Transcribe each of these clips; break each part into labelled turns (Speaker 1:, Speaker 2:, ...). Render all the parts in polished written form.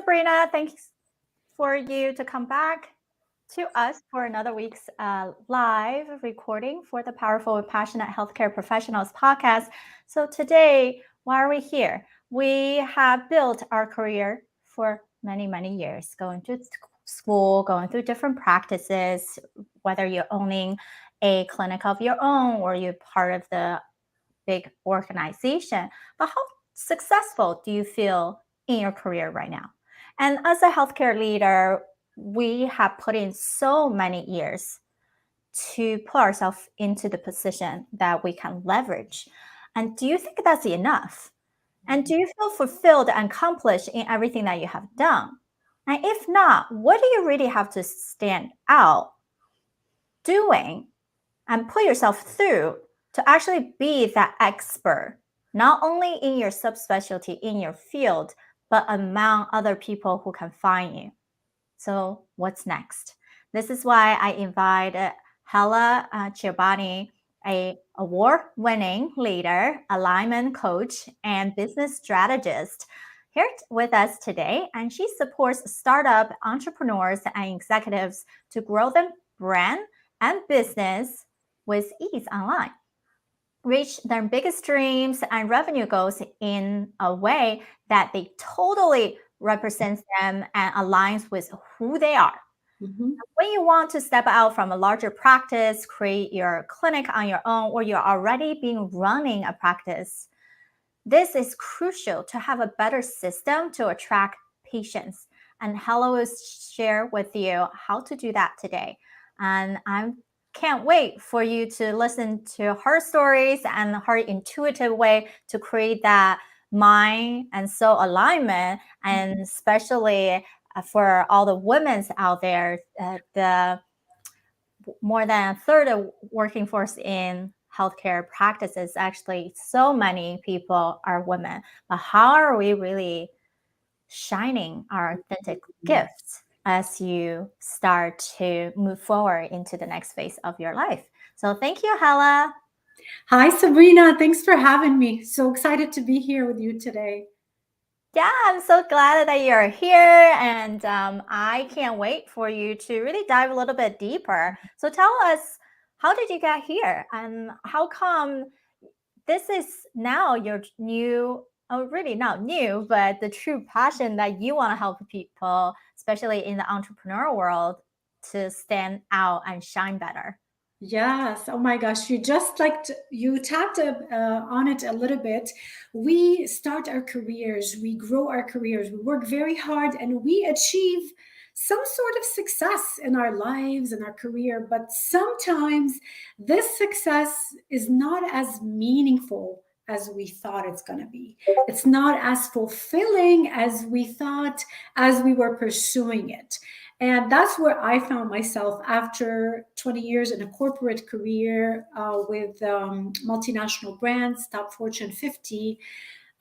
Speaker 1: Sabrina. Thanks for you to come back to us for another week's live recording for the Powerful and Passionate Healthcare Professionals podcast. So today, why are we here? We have built our career for many, many years, going to school, going through different practices, whether you're owning a clinic of your own or you're part of the big organization. But how successful do you feel in your career right now? And as a healthcare leader, we have put in so many years to put ourselves into the position that we can leverage. And do you think that's enough? And do you feel fulfilled and accomplished in everything that you have done? And if not, what do you really have to stand out doing and put yourself through to actually be that expert, not only in your subspecialty, in your field, but among other people who can find you? So what's next? This is why I invited Hala Chibani, a award-winning leader, alignment coach, and business strategist, here with us today. And she supports startup entrepreneurs and executives to grow their brand and business with ease online, reach their biggest dreams and revenue goals in a way that they totally represents them and aligns with who they are. Mm-hmm. When you want to step out from a larger practice, create your clinic on your own, or you're already been running a practice, this is crucial to have a better system to attract patients. And Hala will share with you how to do that today. And I can't wait for you to listen to her stories and her intuitive way to create that mind and soul alignment, and especially for all the women out there, the more than a third of working force in healthcare practices, actually so many people are women. But how are we really shining our authentic gifts as you start to move forward into the next phase of your life? So thank you, Hala.
Speaker 2: Hi, Sabrina. Thanks for having me. So excited to be here with you today.
Speaker 1: Yeah, I'm so glad that you're here, and I can't wait for you to really dive a little bit deeper. So tell us, how did you get here, and how come this is now your new, really not new, but the true passion that you want to help people, especially in the entrepreneur world, to stand out and shine better?
Speaker 2: Yes. Oh my gosh. You tapped on it a little bit. We start our careers, we grow our careers, we work very hard, and we achieve some sort of success in our lives and our career. But sometimes this success is not as meaningful as we thought it's going to be. It's not as fulfilling as we thought as we were pursuing it. And that's where I found myself after 20 years in a corporate career with multinational brands, top Fortune 50.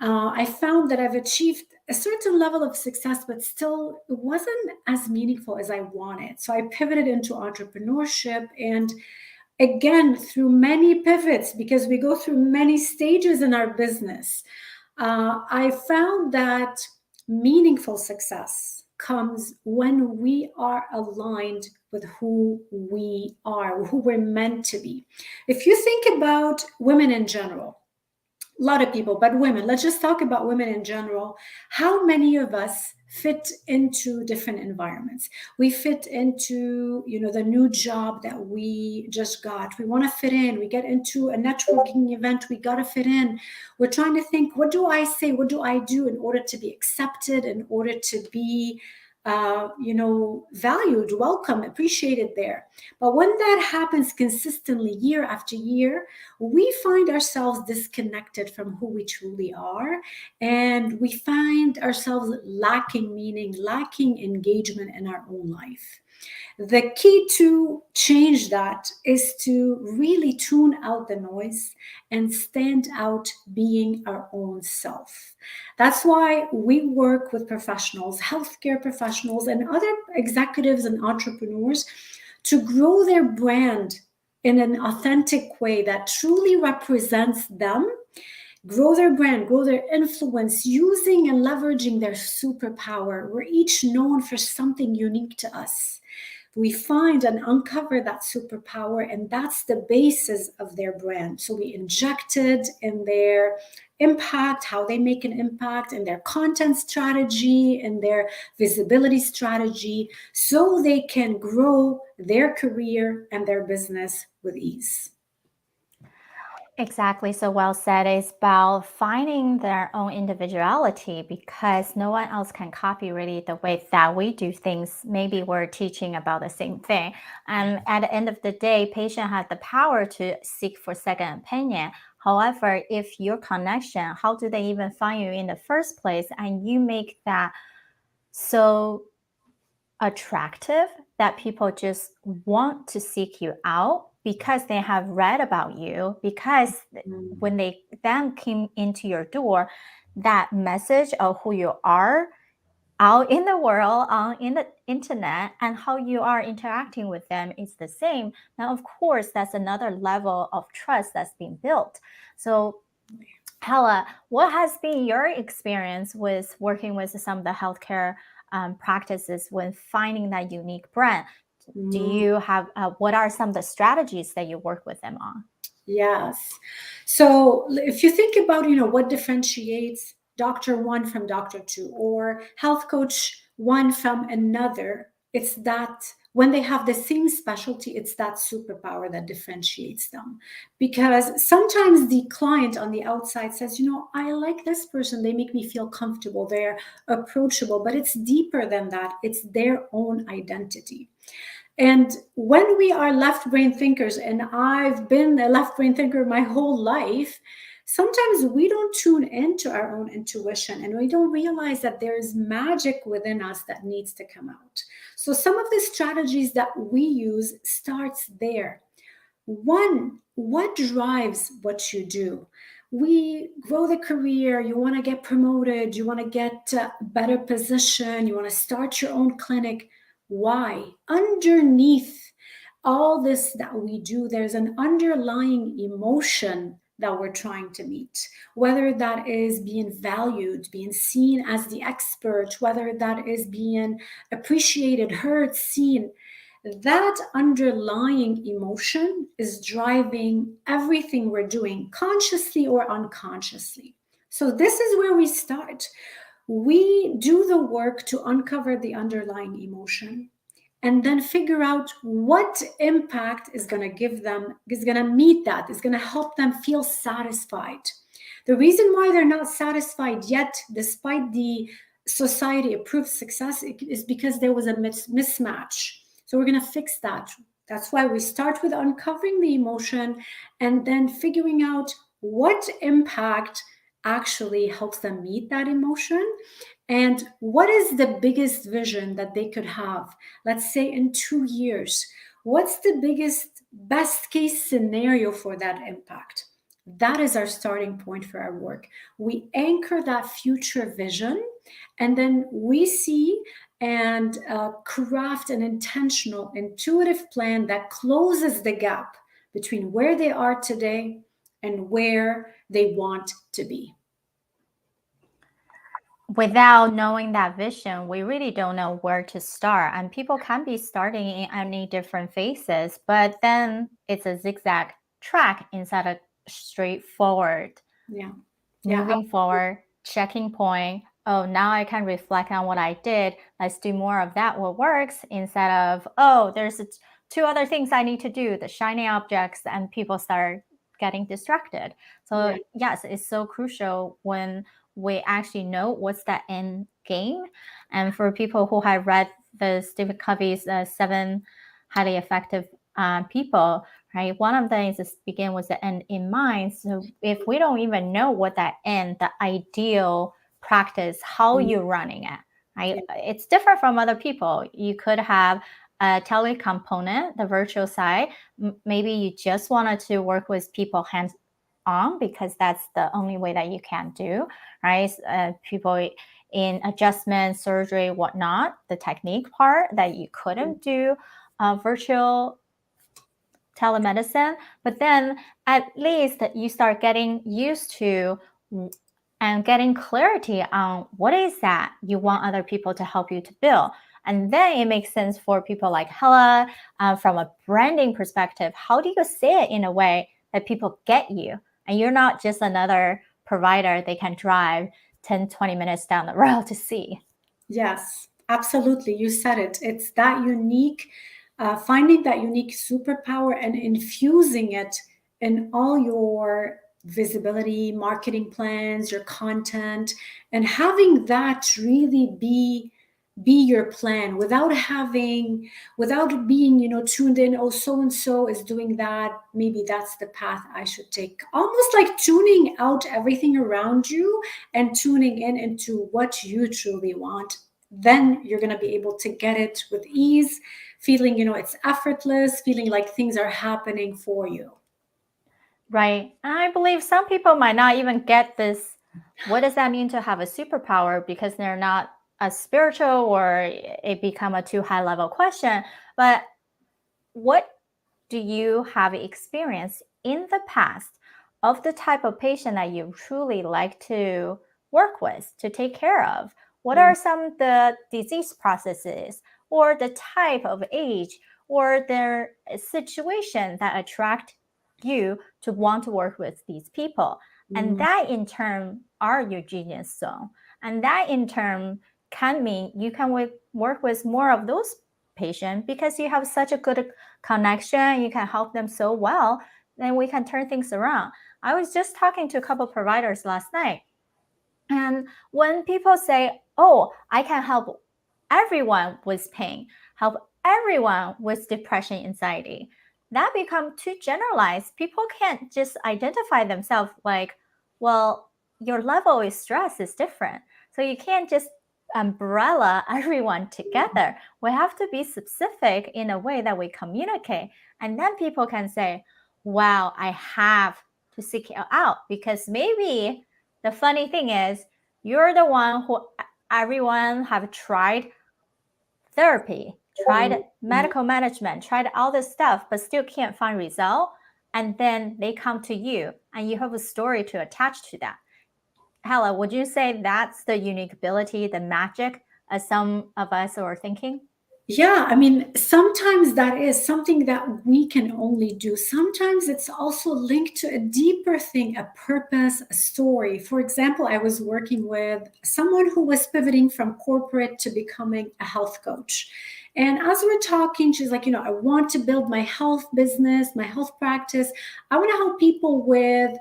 Speaker 2: I found that I've achieved a certain level of success, but still it wasn't as meaningful as I wanted. So I pivoted into entrepreneurship. And again, through many pivots, because we go through many stages in our business, I found that meaningful success comes when we are aligned with who we are, who we're meant to be. If you think about women in general, a lot of people, but women, let's just talk about women in general. How many of us fit into different environments? We fit into, the new job that we just got. We want to fit in. We get into a networking event. We got to fit in. We're trying to think, what do I say? What do I do in order to be accepted, in order to be valued, welcome, appreciated there. But when that happens consistently year after year, we find ourselves disconnected from who we truly are. And we find ourselves lacking meaning, lacking engagement in our own life. The key to change that is to really tune out the noise and stand out being our own self. That's why we work with professionals, healthcare professionals, and other executives and entrepreneurs to grow their brand in an authentic way that truly represents them grow their brand, grow their influence, using and leveraging their superpower. We're each known for something unique to us. We find and uncover that superpower, and that's the basis of their brand. So we injected in their impact, how they make an impact, in their content strategy, in their visibility strategy, so they can grow their career and their business with ease.
Speaker 1: Exactly. So well said. It's about finding their own individuality because no one else can copy really the way that we do things. Maybe we're teaching about the same thing. And at the end of the day, patient has the power to seek for second opinion. However, if your connection, how do they even find you in the first place? And you make that so attractive that people just want to seek you out because they have read about you, because when they then came into your door, that message of who you are out in the world, in the internet, and how you are interacting with them is the same. Now, of course, that's another level of trust that's being built. So Hala, what has been your experience with working with some of the healthcare practices when finding that unique brand? Do you have, what are some of the strategies that you work with them on?
Speaker 2: Yes. So if you think about, what differentiates doctor one from doctor two or health coach one from another, it's that when they have the same specialty, it's that superpower that differentiates them. Because sometimes the client on the outside says, I like this person. They make me feel comfortable. They're approachable, but it's deeper than that. It's their own identity. And when we are left brain thinkers, and I've been a left brain thinker my whole life, sometimes we don't tune into our own intuition and we don't realize that there's magic within us that needs to come out. So some of the strategies that we use starts there. One, what drives what you do? We grow the career, you want to get promoted, you want to get a better position, you want to start your own clinic. Why? Underneath all this that we do, there's an underlying emotion that we're trying to meet, whether that is being valued, being seen as the expert, whether that is being appreciated, heard, seen. That underlying emotion is driving everything we're doing, consciously or unconsciously. So, this is where we start. We do the work to uncover the underlying emotion and then figure out what impact is going to give them, is going to meet that, is going to help them feel satisfied. The reason why they're not satisfied yet, despite the society approved success, is because there was a mismatch. So we're going to fix that. That's why we start with uncovering the emotion and then figuring out what impact actually helps them meet that emotion and what is the biggest vision that they could have, let's say in 2 years. What's the biggest best case scenario for that impact? That is our starting point for our work. We anchor that future vision, and then we see and craft an intentional, intuitive plan that closes the gap between where they are today and where they want to be.
Speaker 1: Without knowing that vision, we really don't know where to start. And people can be starting in any different phases, but then it's a zigzag track instead of straightforward.
Speaker 2: Yeah.
Speaker 1: Moving forward, checking point. Oh, now I can reflect on what I did. Let's do more of that, what works, instead of, oh, there's two other things I need to do, the shiny objects, and people start getting distracted. So yes, it's so crucial when we actually know what's the end game. And for people who have read the Stephen Covey's 7 highly effective people, right? One of the things is begin with the end in mind. So if we don't even know what that end, the ideal practice, how you're running it, right? It's different from other people. You could have a tele component, the virtual side. Maybe you just wanted to work with people hands on because that's the only way that you can do, right? People in adjustment, surgery, whatnot, the technique part that you couldn't do virtual telemedicine, but then at least you start getting used to and getting clarity on what is that you want other people to help you to build. And then it makes sense for people like Hala, from a branding perspective. How do you say it in a way that people get you? And you're not just another provider they can drive 10, 20 minutes down the road to see.
Speaker 2: Yes, absolutely. You said it. It's that unique, finding that unique superpower and infusing it in all your visibility, marketing plans, your content, and having that really be your plan without without being, tuned in. Oh, so and so is doing that, maybe that's the path I should take. Almost like tuning out everything around you and tuning in into what you truly want. Then you're going to be able to get it with ease, feeling, it's effortless, feeling like things are happening for you.
Speaker 1: Right. I believe some people might not even get this. What does that mean to have a superpower? Because they're not as spiritual, or it become a too high level question. But what do you have experience in the past of the type of patient that you truly like to work with, to take care of? What are some of the disease processes, or the type of age, or their situation that attract you to want to work with these people? And that in turn are your genius zone. And that in turn can mean you can work with more of those patients because you have such a good connection, you can help them so well, then we can turn things around. I was just talking to a couple of providers last night, and when people say, oh, I can help everyone with pain, help everyone with depression, anxiety, that become too generalized. People can't just identify themselves like, well, your level of stress is different. So you can't just umbrella everyone together. We have to be specific in a way that we communicate. And then people can say, wow, I have to seek you out, because maybe the funny thing is you're the one who everyone have tried therapy, tried medical management, tried all this stuff, but still can't find result. And then they come to you and you have a story to attach to that. Hala, would you say that's the unique ability, the magic, as some of us are thinking?
Speaker 2: Yeah, I mean, sometimes that is something that we can only do. Sometimes it's also linked to a deeper thing, a purpose, a story. For example, I was working with someone who was pivoting from corporate to becoming a health coach. And as we're talking, she's like, I want to build my health business, my health practice. I want to help people with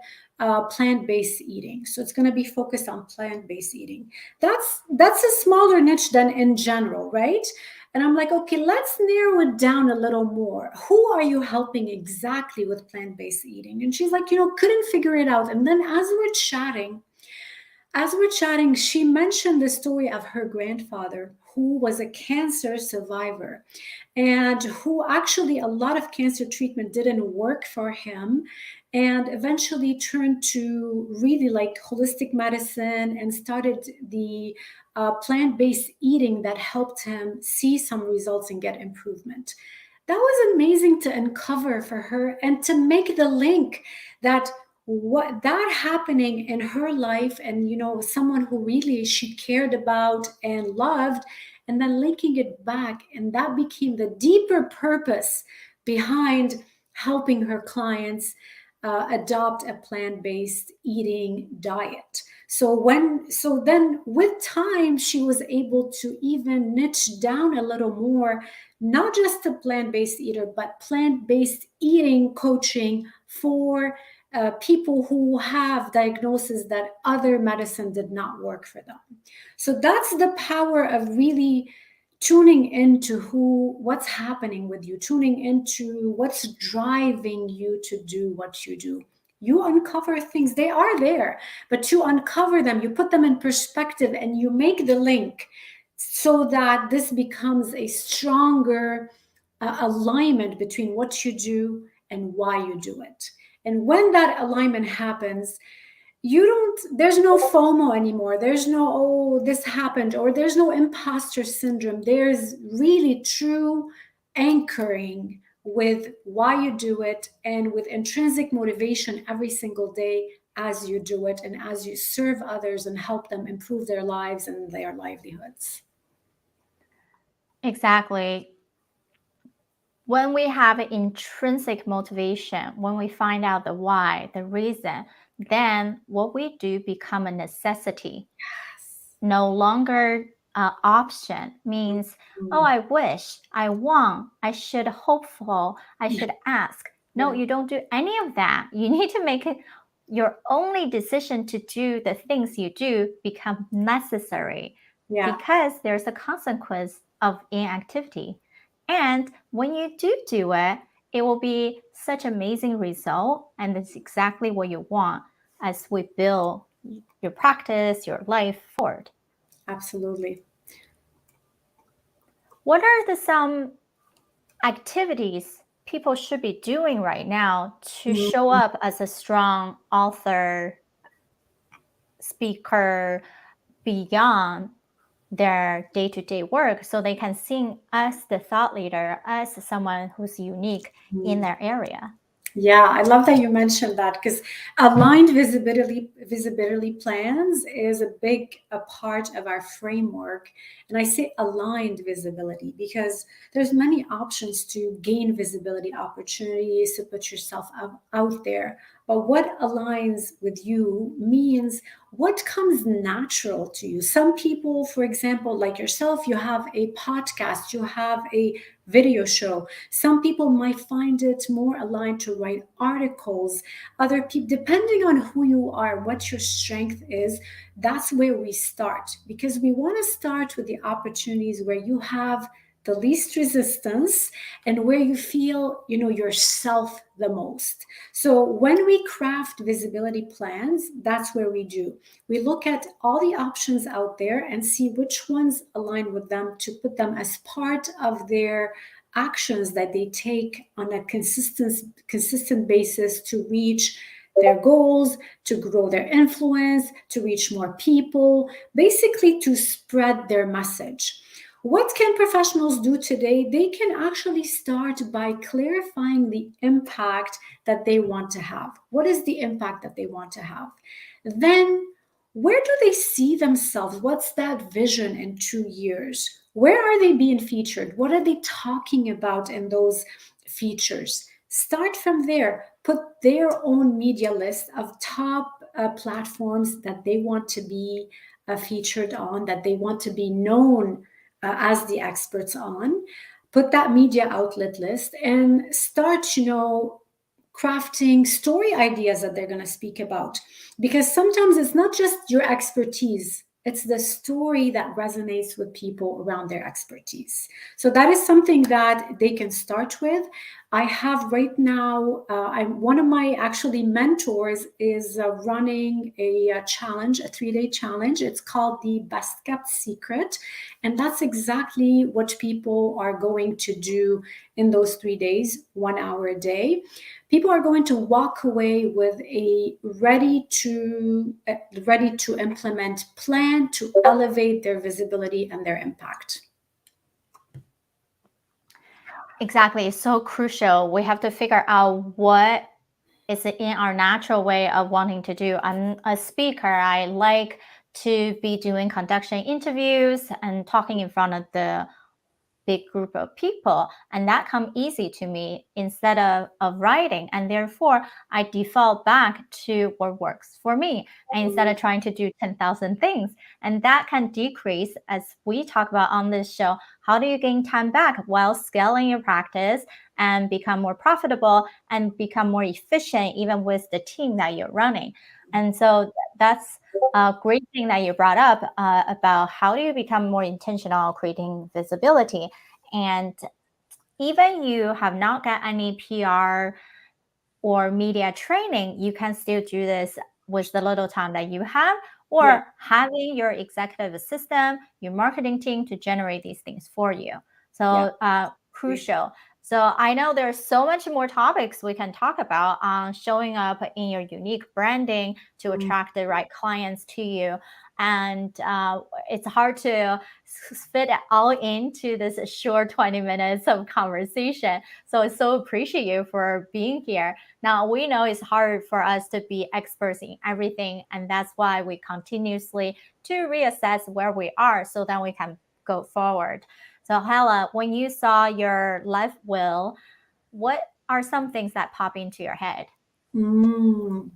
Speaker 2: plant-based eating. So it's going to be focused on plant-based eating. That's a smaller niche than in general, right? And I'm like, okay, let's narrow it down a little more. Who are you helping exactly with plant-based eating? And she's like, couldn't figure it out. And then as we're chatting, she mentioned the story of her grandfather, who was a cancer survivor and who actually a lot of cancer treatment didn't work for him, and eventually turned to really like holistic medicine and started the plant-based eating that helped him see some results and get improvement. That was amazing to uncover for her and to make the link that what that happening in her life, and someone who really she cared about and loved, and then linking it back, and that became the deeper purpose behind helping her clients adopt a plant-based eating diet. So then with time she was able to even niche down a little more, not just a plant-based eater, but plant-based eating coaching for people who have diagnoses that other medicine did not work for them. So that's the power of really tuning into what's happening with you, tuning into what's driving you to do what you do. You uncover things, they are there, but to uncover them, you put them in perspective and you make the link so that this becomes a stronger alignment between what you do and why you do it. And when that alignment happens, there's no FOMO anymore. There's no, oh, this happened, or there's no imposter syndrome. There's really true anchoring with why you do it and with intrinsic motivation every single day as you do it and as you serve others and help them improve their lives and their livelihoods.
Speaker 1: Exactly. When we have intrinsic motivation, when we find out the why, the reason, then what we do become a necessity, no longer option. Means, oh, I wish, I want, I should hopeful, I should ask. No, you don't do any of that. You need to make it your only decision to do the things you do become necessary, because there's a consequence of inactivity. And when you do it, it will be such amazing result, and it's exactly what you want as we build your practice, your life forward.
Speaker 2: Absolutely.
Speaker 1: What are some activities people should be doing right now to show up as a strong author, speaker beyond their day-to-day work, so they can see us the thought leader, as someone who's unique in their area?
Speaker 2: Yeah, I love that you mentioned that, because aligned visibility plans is a part of our framework. And I say aligned visibility because there's many options to gain visibility opportunities to put yourself out there. But what aligns with you means what comes natural to you. Some people, for example, like yourself, you have a podcast, you have a video show. Some people might find it more aligned to write articles. Other people, depending on who you are, what your strength is, that's where we start, because we want to start with the opportunities where you have the least resistance and where you feel yourself the most. So when we craft visibility plans, that's where we look at all the options out there and see which ones align with them to put them as part of their actions that they take on a consistent basis to reach their goals, to grow their influence, to reach more people, basically to spread their message. What can professionals do today? They can actually start by clarifying the impact that they want to have. What is the impact that they want to have? Then, where do they see themselves? What's that vision in 2 years? Where are they being featured? What are they talking about in those features? Start from there. Put their own media list of top platforms that they want to be featured on, that they want to be known as the experts on. Put that media outlet list and start, crafting story ideas that they're going to speak about. Because sometimes it's not just your expertise, it's the story that resonates with people around their expertise. So that is something that they can start with. I have right now, I'm one of my actually mentors is running a challenge, a 3-day challenge. It's called the Best Kept Secret. And that's exactly what people are going to do in those 3 days, 1 hour a day. People are going to walk away with a ready to implement plan to elevate their visibility and their impact.
Speaker 1: Exactly. It's so crucial. We have to figure out what is in our natural way of wanting to do. I'm a speaker. I like to be conducting interviews and talking in front of the big group of people, and that come easy to me instead of writing, and therefore I default back to what works for me, and instead of trying to do 10,000 things. And that can decrease, as we talk about on this show, how do you gain time back while scaling your practice and become more profitable and become more efficient even with the team that you're running. And so that's a great thing that you brought up about how do you become more intentional creating visibility. And even you have not got any PR or media training, you can still do this with the little time that you have, or having your executive assistant, your marketing team to generate these things for you. So crucial. So I know there's so much more topics we can talk about on showing up in your unique branding to attract the right clients to you. and it's hard to fit it all into this short 20 minutes of conversation. So I so appreciate you for being here. Now, we know it's hard for us to be experts in everything, and that's why we continuously to reassess where we are so that we can go forward. So Hala, when you saw your life will, what are some things that pop into your head?
Speaker 2: Mm.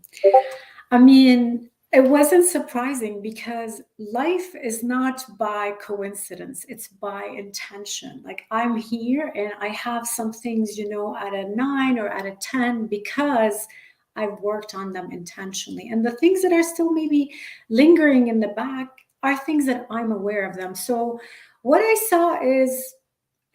Speaker 2: I mean, it wasn't surprising because life is not by coincidence, it's by intention. Like I'm here and I have some things, at a 9 or at a 10 because I've worked on them intentionally. And the things that are still maybe lingering in the back are things that I'm aware of them. So what I saw is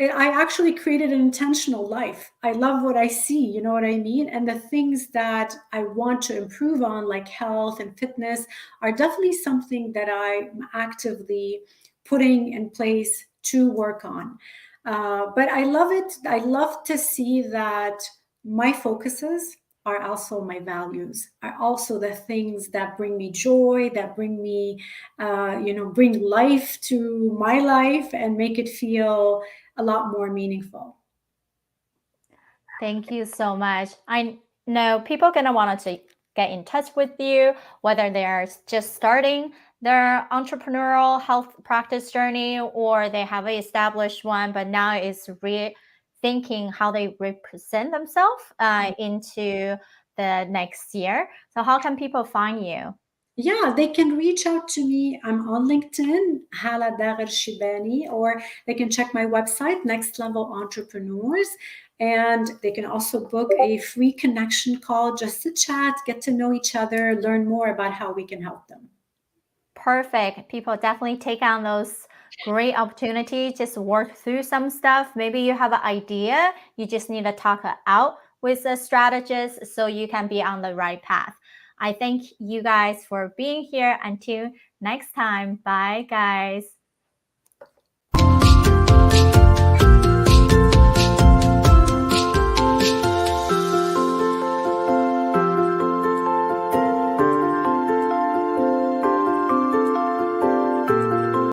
Speaker 2: I actually created an intentional life. I love what I see, you know what I mean? And the things that I want to improve on, like health and fitness, are definitely something that I'm actively putting in place to work on. But I love it. I love to see that my focuses are also my values, are also the things that bring me joy, that bring me, bring life to my life and make it feel a lot more meaningful.
Speaker 1: Thank you so much. I know people are gonna want to get in touch with you, whether they're just starting their entrepreneurial health practice journey or they have an established one, but now is rethinking how they represent themselves into the next year. So how can people find you?
Speaker 2: Yeah, they can reach out to me. I'm on LinkedIn, Hala Chibani, or they can check my website, Next Level Entrepreneurs. And they can also book a free connection call just to chat, get to know each other, learn more about how we can help them.
Speaker 1: Perfect. People definitely take on those great opportunities, just work through some stuff. Maybe you have an idea, you just need to talk it out with a strategist so you can be on the right path. I thank you guys for being here. Until next time, bye, guys.